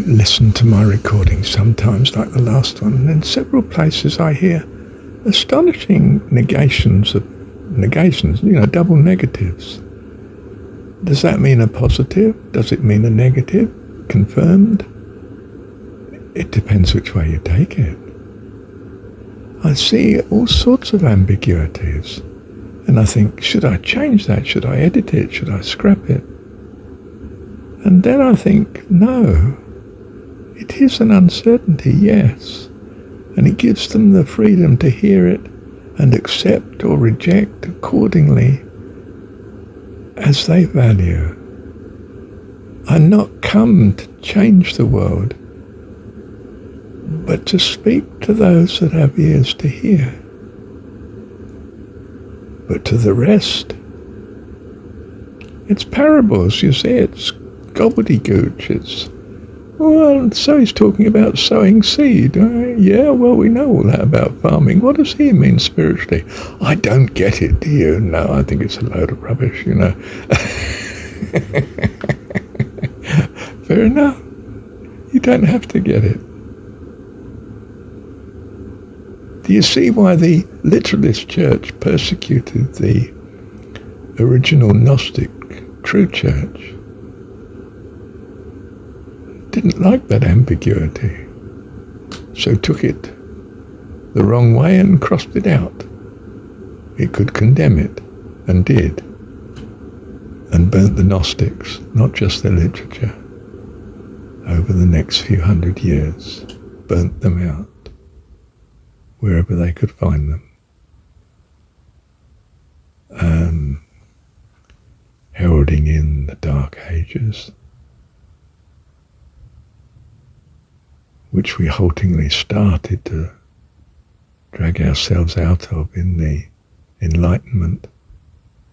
listen to my recordings sometimes, like the last one, and in several places I hear astonishing negations, double negatives. Does that mean a positive? Does it mean a negative? Confirmed? It depends which way you take it. I see all sorts of ambiguities, and I think, should I change that? Should I edit it? Should I scrap it? And then I think, no, it is an uncertainty, yes, and it gives them the freedom to hear it and accept or reject accordingly as they value. I'm not come to change the world, but to speak to those that have ears to hear. But to the rest, it's parables, you see, it's gobbledygooch, it's, well, so he's talking about sowing seed. Yeah, well, we know all that about farming. What does he mean spiritually? I don't get it, do you? No, I think it's a load of rubbish, Fair enough. You don't have to get it. Do you see why the literalist church persecuted the original Gnostic true church? Didn't like that ambiguity, so took it the wrong way and crossed it out. It could condemn it, and did, and burnt the Gnostics, not just their literature, over the next few hundred years, burnt them out wherever they could find them. Heralding in the Dark Ages, which we haltingly started to drag ourselves out of in the Enlightenment,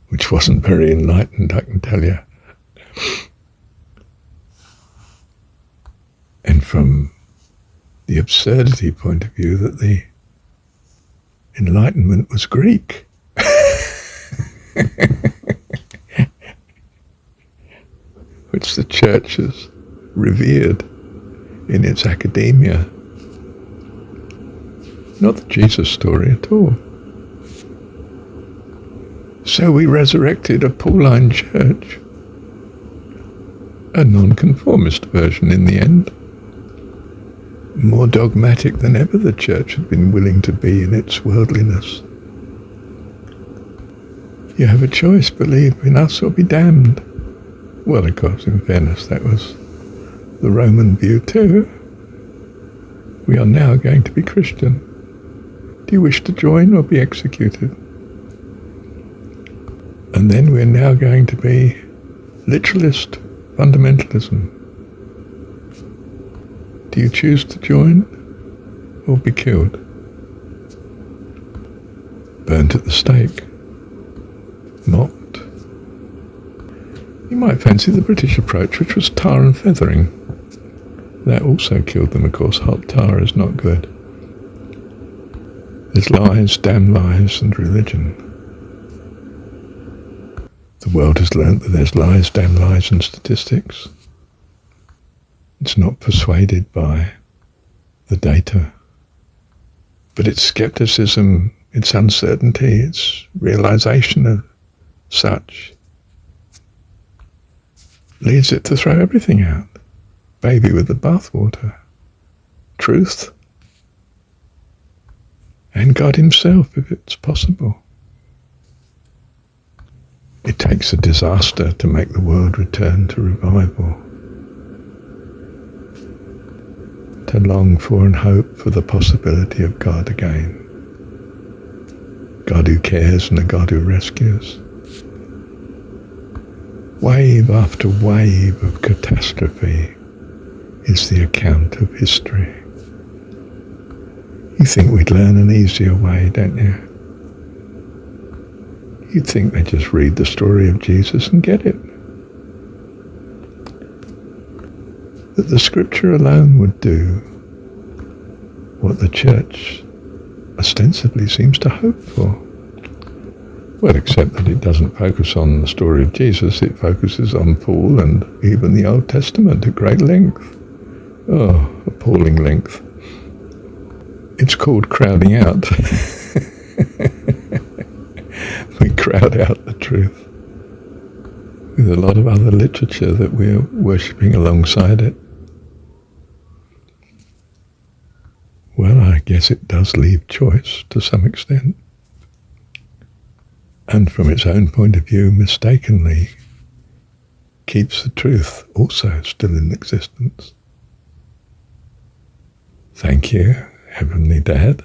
which wasn't very enlightened, I can tell you. And from the absurdity point of view that the Enlightenment was Greek. Which the church has revered in its academia. Not the Jesus story at all. So we resurrected a Pauline church, a nonconformist version in the end, more dogmatic than ever the church had been willing to be in its worldliness. You have a choice, believe in us or be damned. Well, of course, in fairness, that was the Roman view too. We are now going to be Christian. Do you wish to join or be executed? And then we're now going to be literalist fundamentalism. Do you choose to join or be killed? Burnt at the stake. Mocked. You might fancy the British approach, which was tar and feathering. That also killed them, of course. Hot tar is not good. There's lies, damn lies, and religion. The world has learnt that there's lies, damn lies, and statistics. It's not persuaded by the data, but its skepticism, its uncertainty, its realization of such leads it to throw everything out. Baby with the bathwater. Truth. And God himself, if it's possible. It takes a disaster to make the world return to revival. To long for and hope for the possibility of God again. God who cares and a God who rescues. Wave after wave of catastrophe is the account of history. You think we'd learn an easier way, don't you? You'd think they'd just read the story of Jesus and get it. That the scripture alone would do what the church ostensibly seems to hope for. Well, except that it doesn't focus on the story of Jesus, it focuses on Paul and even the Old Testament at great length. Oh, appalling length. It's called crowding out. We crowd out the truth with a lot of other literature that we're worshipping alongside it. Well, I guess it does leave choice to some extent. And from its own point of view, mistakenly keeps the truth also still in existence. Thank you, Heavenly Dad.